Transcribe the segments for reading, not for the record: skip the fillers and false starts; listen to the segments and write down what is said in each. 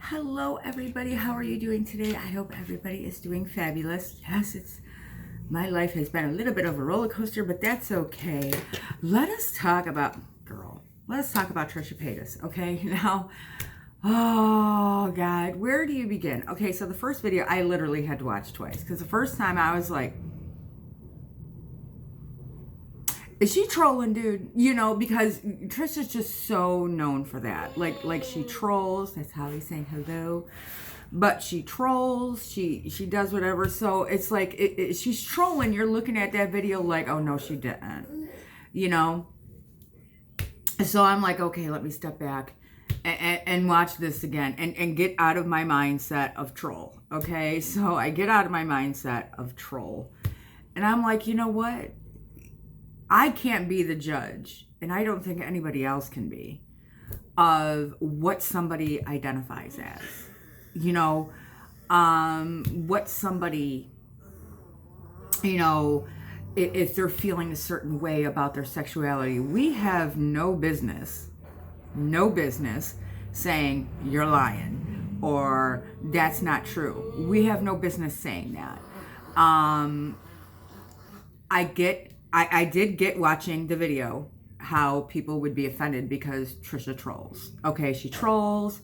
Hello everybody, how are you doing today? I hope everybody is doing fabulous. Yes, my life has been a little bit of a roller coaster, but that's okay. Let us talk about Trisha Paytas, okay? Now, oh God, where do you begin? Okay, so the first video I literally had to watch twice because the first time I was like, is she trolling, dude? You know, because Trisha's just so known for that. Like she trolls. That's how he's saying hello. But she trolls. She does whatever. So it's like she's trolling. You're looking at that video like, oh no, she didn't. You know. So I'm like, okay, let me step back and watch this again and get out of my mindset of troll. Okay, so I get out of my mindset of troll, and I'm like, you know what? I can't be the judge, and I don't think anybody else can be, of what somebody identifies as. You know, what somebody, you know, if they're feeling a certain way about their sexuality. We have no business saying you're lying or that's not true. We have no business saying that. I did get watching the video how people would be offended because Trisha trolls. Okay, she trolls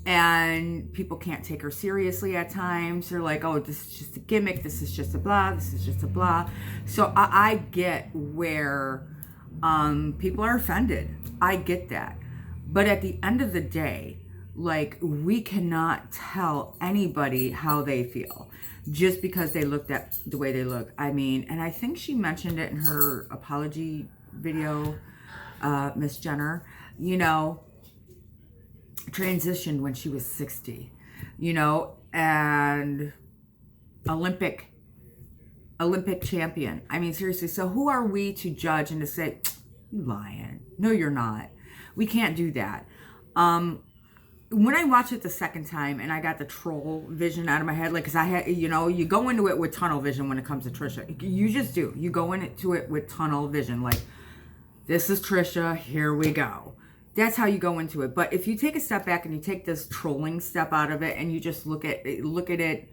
and people can't take her seriously at times. They're like, oh, this is just a gimmick. This is just a blah. This is just a blah. So I get where people are offended. I get that. But at the end of the day, like, we cannot tell anybody how they feel just because they looked at the way they look. I mean, and I think she mentioned it in her apology video, Miss Jenner, you know, transitioned when she was 60, you know, and Olympic champion. I mean, seriously, so who are we to judge and to say, you lying? No, you're not. We can't do that. When I watched it the second time and I got the troll vision out of my head, like, because I had, you know, you go into it with tunnel vision when it comes to Trisha. You just do. You go into it with tunnel vision. Like, this is Trisha. Here we go. That's how you go into it. But if you take a step back and you take this trolling step out of it and you just look at it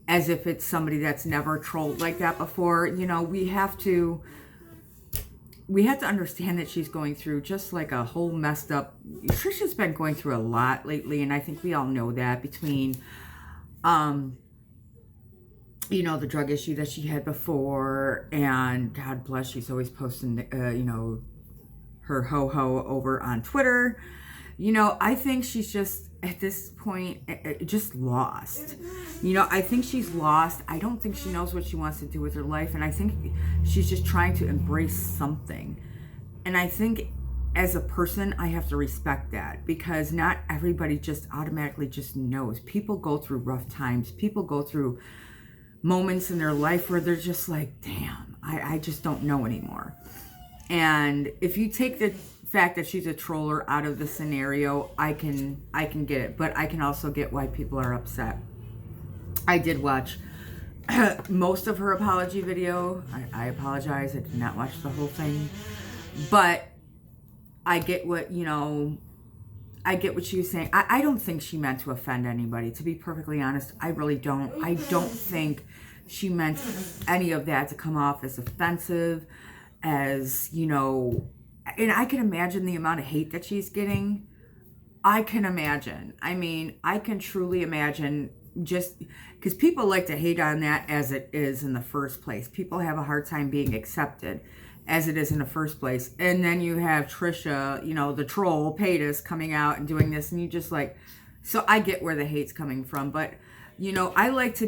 as if it's somebody that's never trolled like that before, you know, we have to understand that she's going through just like a whole messed up. Trisha's been going through a lot lately, and I think we all know that, between you know, the drug issue that she had before, and God bless, she's always posting you know, her ho-ho over on Twitter. You know, I think she's just, at this point, just lost. You know, I think she's lost. I don't think she knows what she wants to do with her life. And I think she's just trying to embrace something. And I think as a person, I have to respect that, because not everybody just automatically just knows. People go through rough times. People go through moments in their life where they're just like, damn, I just don't know anymore. And if you take the fact that she's a troller out of the scenario, I can get it, but I can also get why people are upset. I did watch most of her apology video. I apologize, I did not watch the whole thing, but I get what, you know, I get what she was saying. I don't think she meant to offend anybody, to be perfectly honest. I really don't. I don't think she meant any of that to come off as offensive, as, you know. And I can imagine the amount of hate that she's getting. I can imagine. I mean, I can truly imagine, just because people like to hate on that as it is in the first place. People have a hard time being accepted as it is in the first place. And then you have Trisha, you know, the troll, Paytas, coming out and doing this. And you just like, so I get where the hate's coming from. But, you know, I like to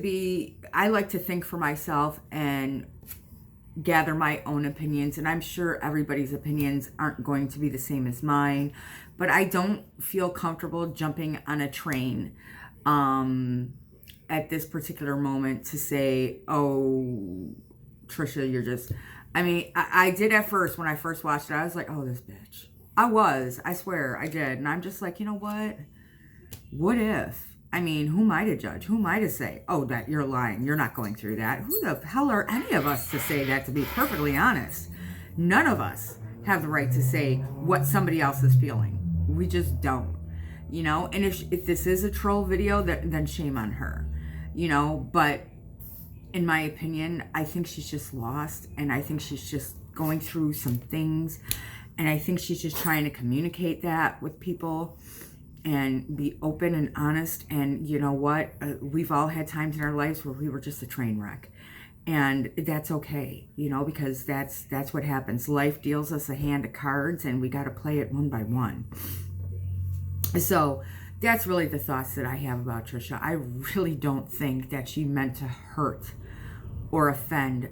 think for myself and gather my own opinions, and I'm sure everybody's opinions aren't going to be the same as mine, but I don't feel comfortable jumping on a train at this particular moment to say, oh, Trisha, you're just, I mean, I did at first. When I first watched it, I was like, oh, this bitch. I swear I did. And I'm just like, you know what if? I mean, who am I to judge? Who am I to say, oh, that you're lying, you're not going through that? Who the hell are any of us to say that, to be perfectly honest? None of us have the right to say what somebody else is feeling. We just don't. you know, and if this is a troll video, then shame on her, you know, but in my opinion, I think she's just lost, and I think she's just going through some things, and I think she's just trying to communicate that with people and be open and honest. And you know what? We've all had times in our lives where we were just a train wreck. And that's okay, you know, because that's what happens. Life deals us a hand of cards, and we got to play it one by one. So that's really the thoughts that I have about Trisha. I really don't think that she meant to hurt or offend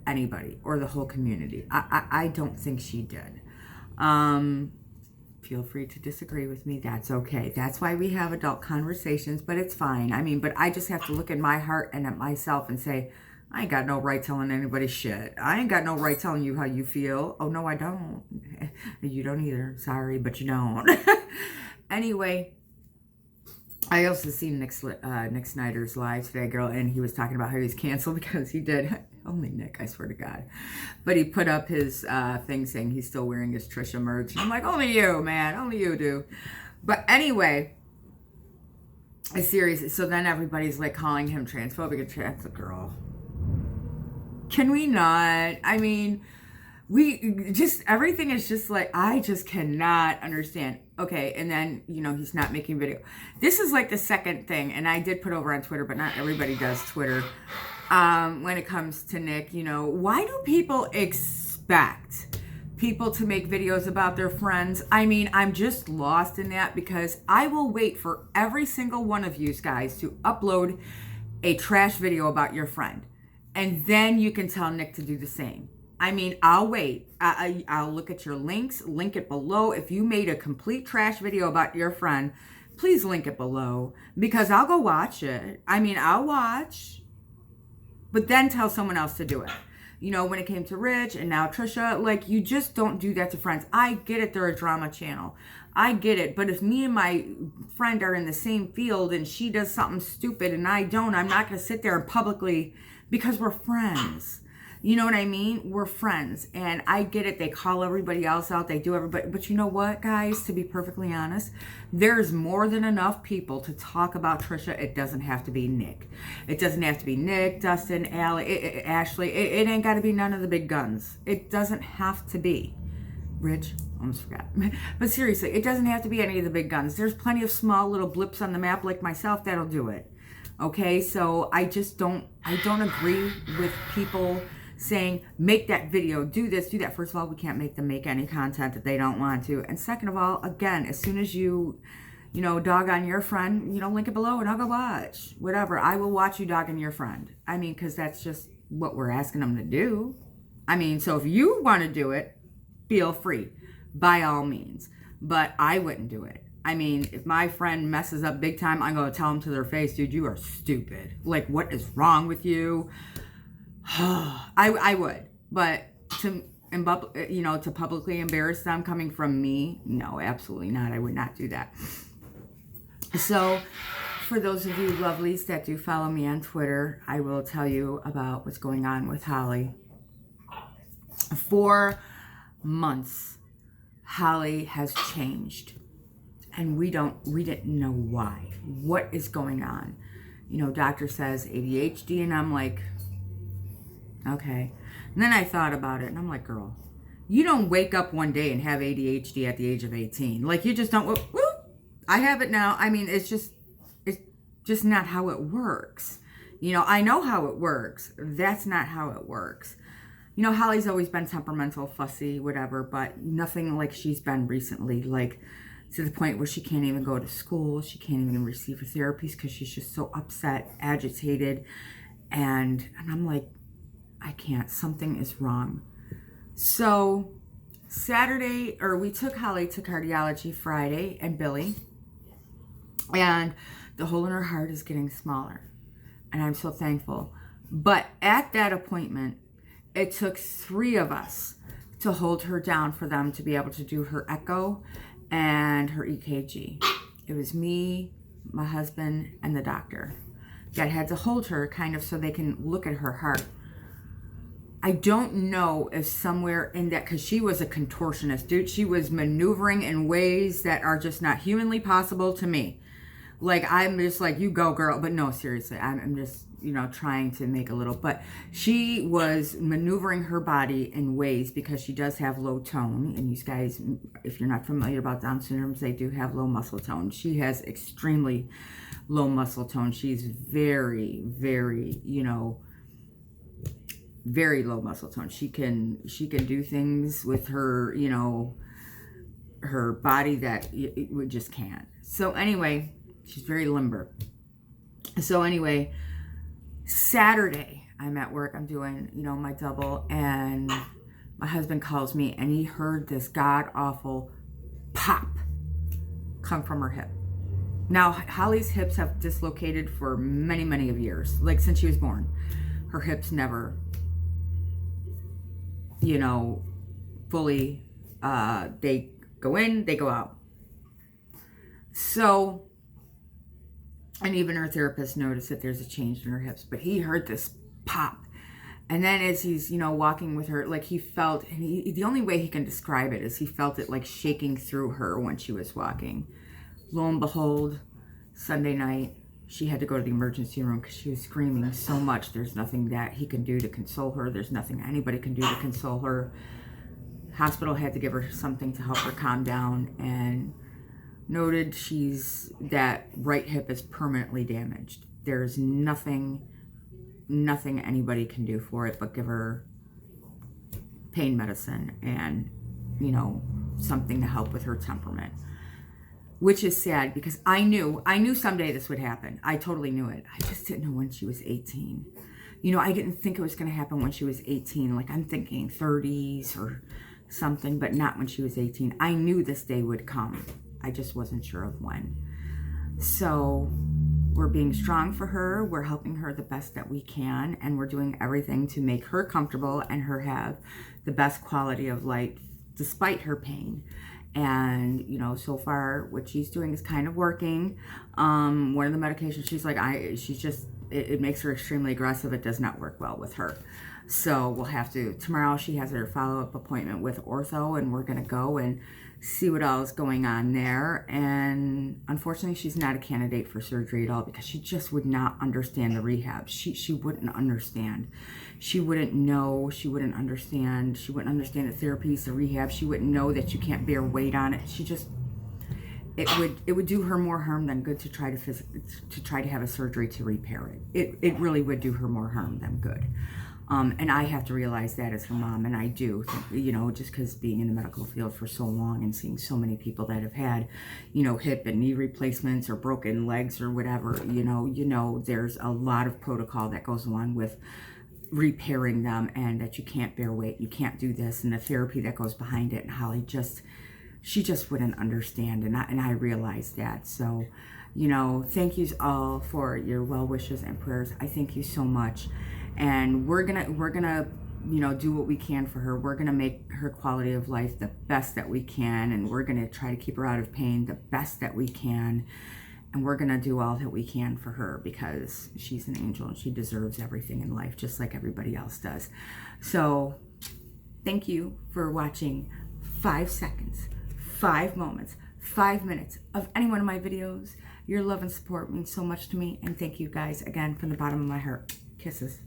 anybody or the whole community. I don't think she did. Feel free to disagree with me. That's okay. That's why we have adult conversations, but it's fine. I mean, but I just have to look at my heart and at myself and say, I ain't got no right telling anybody shit. I ain't got no right telling you how you feel. Oh, no, I don't. You don't either. Sorry, but you don't. Anyway, I also seen Nick Snyder's live today, girl, and he was talking about how he was canceled because he did. Only Nick, I swear to God. But he put up his thing saying he's still wearing his Trisha merch. And I'm like, only you, man. Only you do. But anyway, seriously. So then everybody's like calling him transphobic and trans. Girl, can we not? I mean, we just, everything is just like, I just cannot understand. Okay, and then, you know, he's not making video. This is like the second thing, and I did put over on Twitter, but not everybody does Twitter. When it comes to Nick, you know, why do people expect people to make videos about their friends? I mean, I'm just lost in that, because I will wait for every single one of you guys to upload a trash video about your friend. And then you can tell Nick to do the same. I mean, I'll wait. I'll look at your links, link it below. If you made a complete trash video about your friend, please link it below, because I'll go watch it. I mean, I'll watch. But then tell someone else to do it. You know, when it came to Rich and now Trisha, like, you just don't do that to friends. I get it, they're a drama channel. I get it. But if me and my friend are in the same field and she does something stupid and I don't, I'm not going to sit there and publicly, because we're friends. You know what I mean? We're friends. And I get it. They call everybody else out. They do everybody. But you know what, guys? To be perfectly honest, there's more than enough people to talk about Trisha. It doesn't have to be Nick. It doesn't have to be Nick, Dustin, Allie, Ashley. It ain't got to be none of the big guns. It doesn't have to be. Rich, almost forgot. But seriously, it doesn't have to be any of the big guns. There's plenty of small little blips on the map like myself that'll do it. Okay? So I don't agree with people saying, make that video, do this, do that. First of all, we can't make them make any content that they don't want to. And second of all, again, as soon as you know, dog on your friend, you know, link it below and I'll go watch. Whatever. I will watch you dog on your friend. I mean, because that's just what we're asking them to do. I mean, so if you want to do it, feel free, by all means. But I wouldn't do it. I mean, if my friend messes up big time, I'm going to tell them to their face, dude, you are stupid. Like, what is wrong with you? I would, but to publicly embarrass them coming from me, no, absolutely not. I would not do that. So for those of you lovelies that do follow me on Twitter, I will tell you about what's going on with Holly. 4 months, Holly has changed, and we didn't know why. What is going on? You know, doctor says ADHD, and I'm like, okay. And then I thought about it, and I'm like, girl, you don't wake up one day and have ADHD at the age of 18. Like, you just don't, whoop, I have it now. I mean, it's just not how it works. You know, I know how it works. That's not how it works. You know, Holly's always been temperamental, fussy, whatever, but nothing like she's been recently, like to the point where she can't even go to school. She can't even receive her therapies because she's just so upset, agitated. And I'm like, I can't. Something is wrong. So Saturday, or we took Holly to cardiology Friday, and Billy, and the hole in her heart is getting smaller. And I'm so thankful. But at that appointment, it took 3 of us to hold her down for them to be able to do her echo and her EKG. It was me, my husband, and the doctor that had to hold her kind of so they can look at her heart. I don't know if somewhere in that, because she was a contortionist, dude. She was maneuvering in ways that are just not humanly possible to me. Like, I'm just like, you go, girl. But no, seriously, I'm just, trying to make a little. But she was maneuvering her body in ways, because she does have low tone. And you guys, if you're not familiar about Down syndrome, they do have low muscle tone. She has extremely low muscle tone. She's very, very, very low muscle tone. She can do things with her, her body that we just can't. So anyway, she's very limber. So anyway, Saturday, I'm at work. I'm doing, my double, and my husband calls me, and he heard this god-awful pop come from her hip. Now, Holly's hips have dislocated for many, many of years, like since she was born. Her hips never, fully, they go in, they go out. So, and even her therapist noticed that there's a change in her hips, but he heard this pop. And then as he's, walking with her, like he felt, and the only way he can describe it is he felt it like shaking through her when she was walking. Lo and behold, Sunday night, she had to go to the emergency room because she was screaming so much. There's nothing that he can do to console her. There's nothing anybody can do to console her. Hospital had to give her something to help her calm down, and noted that right hip is permanently damaged. There's nothing anybody can do for it but give her pain medicine and, something to help with her temperament. Which is sad, because I knew someday this would happen. I totally knew it. I just didn't know when she was 18. I didn't think it was going to happen when she was 18. Like, I'm thinking 30s or something, but not when she was 18. I knew this day would come. I just wasn't sure of when. So we're being strong for her. We're helping her the best that we can. And we're doing everything to make her comfortable and her have the best quality of life despite her pain. And, so far what she's doing is kind of working. One of the medications, she's like, it makes her extremely aggressive. It does not work well with her. So we'll have to, tomorrow she has her follow-up appointment with ortho, and we're going to go and see what all is going on there. And unfortunately, she's not a candidate for surgery at all, because she just would not understand the rehab. She wouldn't understand. She wouldn't know. She wouldn't understand. She wouldn't understand the therapies, the rehab. She wouldn't know that you can't bear weight on it. It would do her more harm than good to try to have a surgery to repair it. It really would do her more harm than good. And I have to realize that as her mom, and I do, just because being in the medical field for so long and seeing so many people that have had, hip and knee replacements or broken legs or whatever, there's a lot of protocol that goes along with repairing them, and that you can't bear weight, you can't do this, and the therapy that goes behind it. And Holly she just wouldn't understand, and I realized that. So, thank you all for your well wishes and prayers. I thank you so much. And we're gonna do what we can for her. We're gonna make her quality of life the best that we can, and we're gonna try to keep her out of pain the best that we can, and we're gonna do all that we can for her, because she's an angel and she deserves everything in life just like everybody else does. So thank you for watching 5 seconds, 5 moments, 5 minutes of any one of my videos. Your love and support means so much to me, and thank you guys again from the bottom of my heart. Kisses.